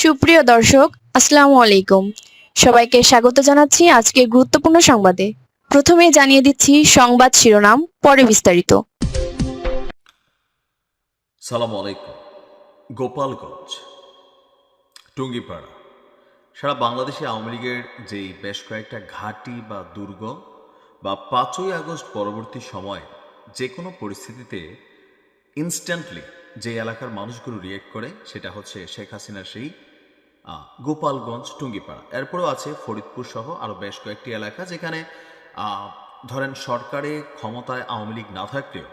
সুপ্রিয় দর্শক, আসসালামু আলাইকুম। সবাইকে স্বাগত জানাচ্ছি আজকের গুরুত্বপূর্ণ সংবাদে। প্রথমেই জানিয়ে দিচ্ছি সংবাদ শিরোনাম, পরে বিস্তারিত। সালাম আলাইকুম। গোপালগঞ্জ, টুঙ্গিপাড়া, সারা বাংলাদেশে আওয়ামী লীগের যেই বেশ কয়েকটা ঘাঁটি বা দুর্গ বা 5ই আগস্ট পরবর্তী সময়ে যে কোনো পরিস্থিতিতে ইনস্ট্যান্টলি যে এলাকার মানুষগুলো রিয়েক্ট করে সেটা হচ্ছে শেখ হাসিনার সেই গোপালগঞ্জ, টুঙ্গিপাড়া। এরপরেও আছে ফরিদপুর সহ আরও বেশ কয়েকটি এলাকা যেখানে ধরেন সরকারে ক্ষমতায় আওয়ামী লীগ না থাকলেও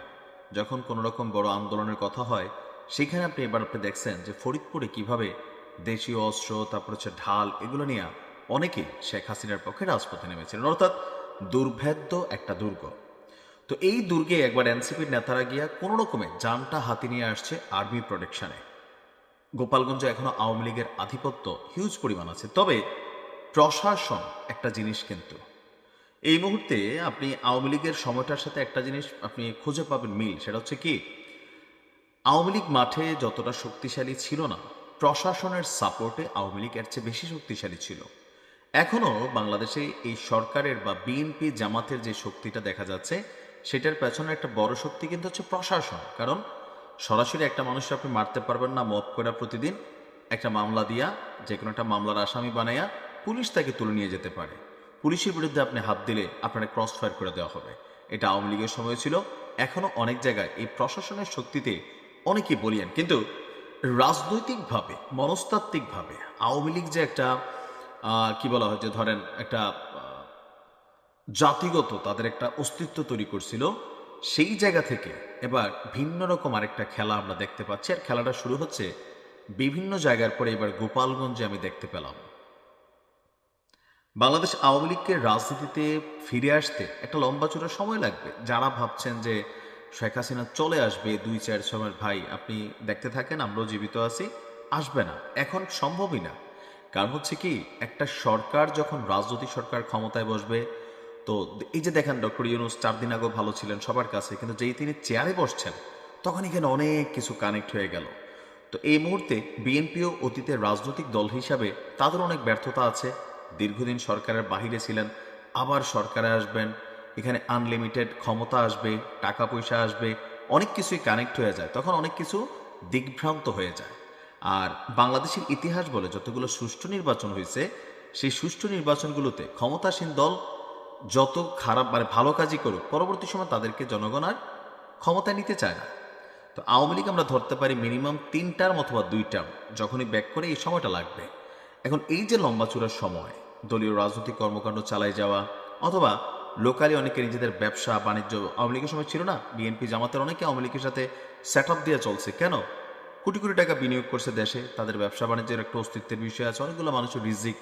যখন কোনো রকম বড় আন্দোলনের কথা হয় সেখানে আপনি দেখছেন যে ফরিদপুরে কিভাবে দেশীয় অস্ত্র, তারপর হচ্ছে ঢাল, এগুলো নিয়ে অনেকেই শেখ হাসিনার পক্ষে রাজপথে নেমেছিলেন। অর্থাৎ দুর্ভেদ্য একটা দুর্গ। তো এই দুর্গে একবার এনসিপির নেতারা গিয়া কোনো রকমে যানটা হাতি নিয়ে আসছে আর্মি প্রোটেকশনে। গোপালগঞ্জে এখনো আওয়ামী লীগের আধিপত্য হিউজ পরিমাণ আছে, তবে প্রশাসন একটা জিনিস কিন্তু এই মুহূর্তে আপনি আওয়ামী লীগের সময়টার সাথে একটা জিনিস আপনি খুঁজে পাবেন মিল, সেটা হচ্ছে কি, আওয়ামী লীগ মাঠে যতটা শক্তিশালী ছিল না, প্রশাসনের সাপোর্টে আওয়ামী লীগ এর চেয়ে বেশি শক্তিশালী ছিল। এখনো বাংলাদেশে এই সরকারের বা বিএনপি জামাতের যে শক্তিটা দেখা যাচ্ছে সেটার পেছনে একটা বড় শক্তি কিন্তু হচ্ছে প্রশাসন। কারণ সরাসরি একটা মানুষ আপনি মারতে পারবেন না মব করে প্রতিদিন, একটা মামলা দিয়া যে কোনো একটা মামলার আসামি বানাইয়া পুলিশ তাকে তুলে নিয়ে যেতে পারে। পুলিশের বিরুদ্ধে আপনি হাত দিলে আপনার ক্রস ফায়ার করে দেওয়া হবে। এটা আওয়ামী লীগের সময় ছিল। এখনো অনেক জায়গায় এই প্রশাসনের শক্তিতে অনেকেই বলিয়েন, কিন্তু রাজনৈতিকভাবে, মনস্তাত্ত্বিকভাবে আওয়ামী লীগ যে একটা কি বলা হয়, যে ধরেন একটা জাতিগত তাদের একটা অস্তিত্ব তৈরি করছিল, সেই জায়গা থেকে এবার ভিন্ন রকম আরেকটা খেলা আমরা দেখতে পাচ্ছি। আর খেলাটা শুরু হচ্ছে বিভিন্ন জায়গার পরে এবার গোপালগঞ্জে আমি দেখতে পেলাম। বাংলাদেশ আওয়ামী লীগকে রাজনীতিতে ফিরে আসতে একটা লম্বা চূড়া সময় লাগবে। যারা ভাবছেন যে শেখ হাসিনা চলে আসবে 2-4 সময়ের, ভাই আপনি দেখতে থাকেন, আমরাও জীবিত আছি, আসবে না, এখন সম্ভবই না। কারণ হচ্ছে কি, একটা সরকার যখন রাজনৈতিক সরকার ক্ষমতায় বসবে, তো এই যে দেখেন ডক্টর ইউনূস 4 দিন আগেও ভালো ছিলেন সবার কাছে, কিন্তু যেই তিনি চেয়ারে বসছেন তখন এখানে অনেক কিছু কানেক্ট হয়ে গেল। তো এই মুহূর্তে বিএনপিও অতীতের রাজনৈতিক দল হিসাবে তাদের অনেক ব্যর্থতা আছে। দীর্ঘদিন সরকারের বাহিরে ছিলেন, আবার সরকারে আসবেন, এখানে আনলিমিটেড ক্ষমতা আসবে, টাকা পয়সা আসবে, অনেক কিছুই কানেক্ট হয়ে যায়, তখন অনেক কিছু দিগ্ভ্রান্ত হয়ে যায়। আর বাংলাদেশের ইতিহাস বলে যতগুলো সুষ্ঠু নির্বাচন হয়েছে, সেই সুষ্ঠু নির্বাচনগুলোতে ক্ষমতাসীন দল যত খারাপ ভালো কাজই করুক, পরবর্তী সময় তাদেরকে জনগণ আর ক্ষমতায় নিতে চায় না। তো আওয়ামী লীগ আমরা ধরতে পারি মিনিমাম 3 টার্ম অথবা 2 টার্ম, যখনই ব্যাক করে এই সময়টা লাগবে। এখন এই যে লম্বা চূড়ার সময়, দলীয় রাজনৈতিক কর্মকাণ্ড চালাই যাওয়া অথবা লোকালি অনেকে নিজেদের ব্যবসা বাণিজ্য, আওয়ামী লীগের সময় ছিল না, বিএনপি জামাতের অনেকে আওয়ামী লীগের সাথে সেট আপ দিয়ে চলছে, কেন? কোটি কোটি টাকা বিনিয়োগ করছে দেশে, তাদের ব্যবসা বাণিজ্যের একটা অস্তিত্বের বিষয় আছে, অনেকগুলো মানুষের রিজিক।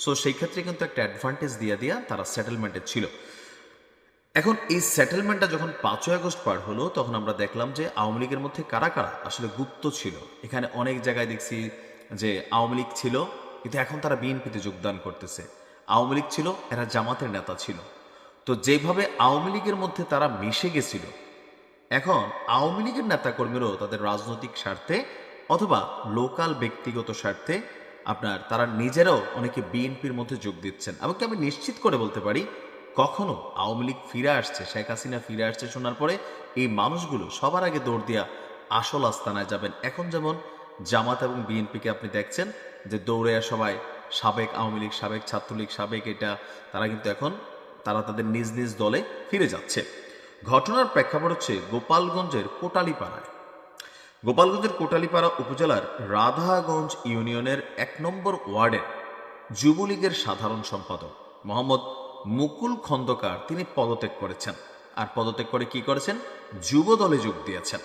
সো সেই ক্ষেত্রে কিন্তু একটা অ্যাডভান্টেজ দিয়ে তারা সেটেলমেন্টে ছিল। এখন এই সেটেলমেন্টটা যখন 5ই আগস্ট পার হলো, তখন আমরা দেখলাম যে আওয়ামী লীগের মধ্যে কারা কারা আসলে গুপ্ত ছিল। এখানে অনেক জায়গায় দেখছি যে আওয়ামী লীগ ছিল কিন্তু এখন তারা বিএনপিতে যোগদান করতেছে, আওয়ামী লীগ ছিল এরা জামাতের নেতা ছিল। তো যেভাবে আওয়ামী লীগের মধ্যে তারা মিশে গেছিল, এখন আওয়ামী লীগের নেতাকর্মীরাও তাদের রাজনৈতিক স্বার্থে অথবা লোকাল ব্যক্তিগত স্বার্থে তারা নিজেরাও অনেকে বিএনপির মধ্যে যোগ দিচ্ছেন। এমনকি আমি নিশ্চিত করে বলতে পারি, কখনো আওয়ামী লীগ ফিরে আসছে, শেখ হাসিনা ফিরে আসছে শোনার পরে এই মানুষগুলো সবার আগে দৌড় দিয়া আসল আস্তানায় যাবেন। এখন যেমন জামাত এবং বিএনপিকে আপনি দেখছেন যে দৌড়ে সবাই সাবেক আওয়ামী লীগ, সাবেক ছাত্রলীগ, সাবেক এটা, তারা কিন্তু এখন তারা তাদের নিজ নিজ দলে ফিরে যাচ্ছে। ঘটনার প্রেক্ষাপট হচ্ছে গোপালগঞ্জের কোটালীপাড়ায়। গোপালগঞ্জের কোটালীপাড়া উপজেলার রাধাগঞ্জ ইউনিয়নের 1 নম্বর ওয়ার্ডের যুবলীগের সাধারণ সম্পাদক মোহাম্মদ মুকুল খন্দকার তিনি পদত্যাগ করেছেন। আর পদত্যাগ করে কি করেছেন? যুব দলে যোগ দিয়েছেন।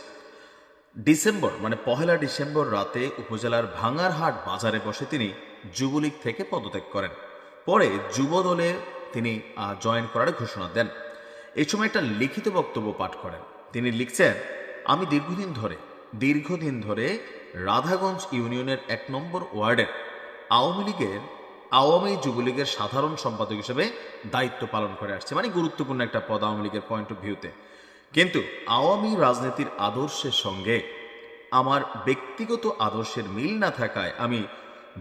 পহেলা ডিসেম্বর রাতে উপজেলার ভাঙারহাট বাজারে বসে তিনি যুবলীগ থেকে পদত্যাগ করেন। পরে যুব দলে তিনি জয়েন করার ঘোষণা দেন। এই সময় একটা লিখিত বক্তব্য পাঠ করেন। তিনি লিখছেন, আমি দীর্ঘদিন ধরে রাধাগঞ্জ ইউনিয়নের 1 নম্বর ওয়ার্ডের আওয়ামী যুবলীগের সাধারণ সম্পাদক হিসেবে দায়িত্ব পালন করে আসছে, মানে গুরুত্বপূর্ণ একটা পদ আওয়ামী লীগের পয়েন্ট অফ ভিউতে। কিন্তু আওয়ামী রাজনীতির আদর্শের সঙ্গে আমার ব্যক্তিগত আদর্শের মিল না থাকায় আমি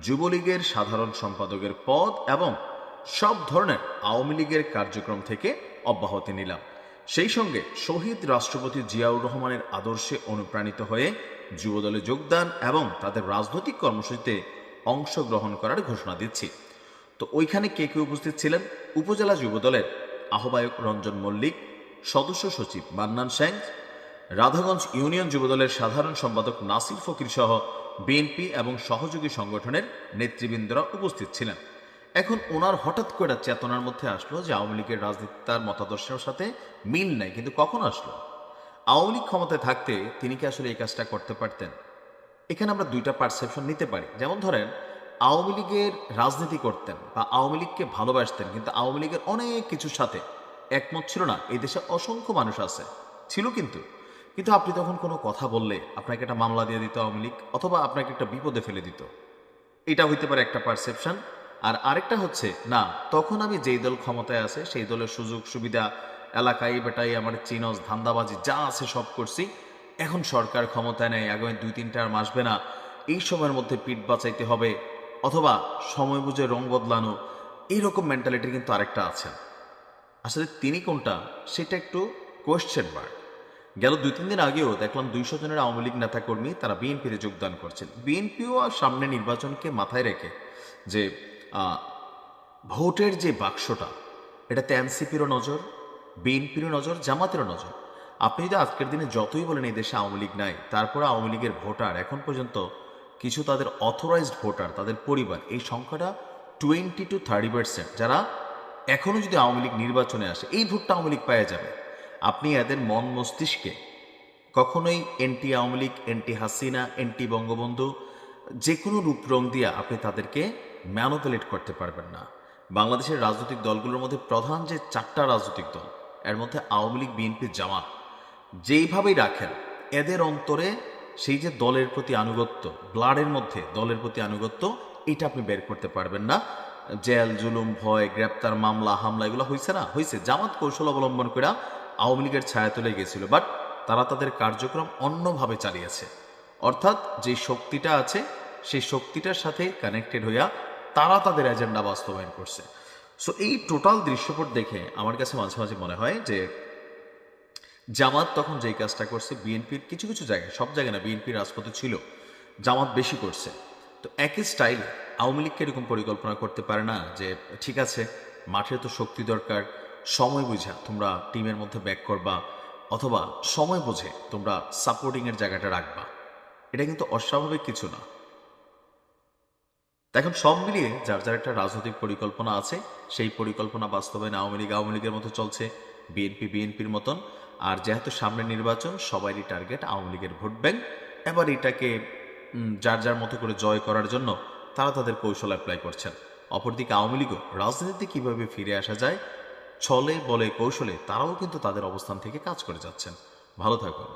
যুবলীগের সাধারণ সম্পাদকের পদ এবং সব ধরনের আওয়ামী লীগের কার্যক্রম থেকে অব্যাহতি নিলাম। সেই সঙ্গে শহীদ রাষ্ট্রপতি জিয়াউর রহমানের আদর্শে অনুপ্রাণিত হয়ে যুবদলে যোগদান এবং তাদের রাজনৈতিক কর্মসূচিতে অংশগ্রহণ করার ঘোষণা দিচ্ছি। তো ওইখানে কে কে উপস্থিত ছিলেন? উপজেলা যুবদলের আহ্বায়ক রঞ্জন মল্লিক, সদস্য সচিব মান্নান সেন, রাধাগঞ্জ ইউনিয়ন যুবদলের সাধারণ সম্পাদক নাসির ফকির সহ বিএনপি এবং সহযোগী সংগঠনের নেতৃবৃন্দরা উপস্থিত ছিলেন। এখন ওনার হঠাৎ করে চেতনার মধ্যে আসলো যে আওয়ামী লীগের রাজনীতি তার মতাদর্শের সাথে মিল নাই, কিন্তু কখন আসলো? আওয়ামী লীগ ক্ষমতায় থাকতে তিনি কি আসলে এই কাজটা করতে পারতেন? এখানে আমরা দুইটা পারসেপশন নিতে পারি। যেমন ধরেন, আওয়ামী লীগের রাজনীতি করতেন বা আওয়ামী লীগকে ভালোবাসতেন, কিন্তু আওয়ামী লীগের অনেক কিছুর সাথে একমত ছিল না। এই দেশে অসংখ্য মানুষ আছে, ছিল, কিন্তু কিন্তু আপনি তখন কোনো কথা বললে আপনাকে একটা মামলা দিয়ে দিত আওয়ামী লীগ, অথবা আপনাকে একটা বিপদে ফেলে দিত। এটা হইতে পারে একটা পারসেপশন। আর আরেকটা হচ্ছে, না, তখন আমি যেই দল ক্ষমতায় আছে সেই দলের সুযোগ সুবিধা, এলাকায় বেটাই আমার চিনজ, ধান্দাবাজি যা আছে সব করছি, এখন সরকার ক্ষমতায় নেই, আগামী 2-3টা আর আসবে না, এই সময়ের মধ্যে পিঠ বাঁচাইতে হবে, অথবা সময় বুঝে রং বদলানো, এইরকম মেন্টালিটির কিন্তু আরেকটা আছে। আসলে তিনি কোনটা সেটা একটু কোয়েশ্চেন মার্ক। গেল 2-3 দিন আগেও দেখলাম 200 জনের আওয়ামী লীগ নেতাকর্মী তারা বিএনপিতে যোগদান করছেন। বিএনপিও সামনে নির্বাচনকে মাথায় রেখে যে ভোটের যে বাক্সটা, এটাতে এনসিপিরও নজর, বিএনপিরও নজর, জামাতেরও নজর। আপনি যদি আজকের দিনে যতই বলেন এই দেশে আওয়ামী লীগ নাই, তারপরে আওয়ামী লীগের ভোটার এখন পর্যন্ত কিছু তাদের অথরাইজড ভোটার, তাদের পরিবার, এই সংখ্যাটা 20-30%, যারা এখনো যদি আওয়ামী লীগ নির্বাচনে আসে এই ভোটটা আওয়ামী লীগ পাওয়া যাবে। আপনি এদের মন মস্তিষ্কে কখনোই anti Awami League, anti Hasina, anti Bangabandhu যে কোনো রূপ রং দিয়ে আপনি তাদেরকে ম্যানুপুলেট করতে পারবেন না। বাংলাদেশের রাজনৈতিক দলগুলোর মধ্যে প্রধান যে 4টা রাজনৈতিক দল, এর মধ্যে আওয়ামী লীগ, বিএনপি, জামাত যেইভাবেই রাখেন, এদের অন্তরে সেই যে দলের প্রতি আনুগত্য, ব্লাডের মধ্যে দলের প্রতি আনুগত্য, এটা আপনি বের করতে পারবেন না। জেল, জুলুম, ভয়, গ্রেপ্তার, মামলা, হামলা এগুলো হয়েছে না, হয়েছে। জামাত কৌশল অবলম্বন করে আওয়ামী লীগের ছায়া তুলে গেছিল, বাট তারা তাদের কার্যক্রম অন্যভাবে চালিয়েছে। অর্থাৎ যে শক্তিটা আছে সেই শক্তিটার সাথে কানেক্টেড হইয়া তারা তাদের এজেন্ডা বাস্তবায়ন করছে। সো এই টোটাল দৃশ্যপট দেখে আমার কাছে মাঝে মাঝে মনে হয় যে জামাত তখন যেই কাজটা করছে, বিএনপির কিছু কিছু জায়গায়, সব জায়গায় না, বিএনপির রাজপথে ছিল, জামাত বেশি করছে। তো একই স্টাইলে আওয়ামী লীগকে এরকম পরিকল্পনা করতে পারে না যে ঠিক আছে, মাঠে তো শক্তি দরকার, সময় বুঝা তোমরা টিমের মধ্যে ব্যাক করবা, অথবা সময় বুঝে তোমরা সাপোর্টিংয়ের জায়গাটা রাখবা। এটা কিন্তু অস্বাভাবিক কিছু না। এখন সব মিলিয়ে যার যার একটা রাজনৈতিক পরিকল্পনা আছে, সেই পরিকল্পনা বাস্তবায়নে আওয়ামী লীগের মতো চলছে, বিএনপি বিএনপির মতন। আর যেহেতু সামনে নির্বাচন, সবারই টার্গেট আওয়ামী লীগের ভোট ব্যাংক। এবার এটাকে যার যার মতো করে জয় করার জন্য তারা তাদের কৌশল অ্যাপ্লাই করছেন। অপরদিকে আওয়ামী লীগও রাজনীতিতে কিভাবে ফিরে আসা যায়, ছলে বলে কৌশলে তারাও কিন্তু তাদের অবস্থান থেকে কাজ করে যাচ্ছেন। ভালো থাকুন।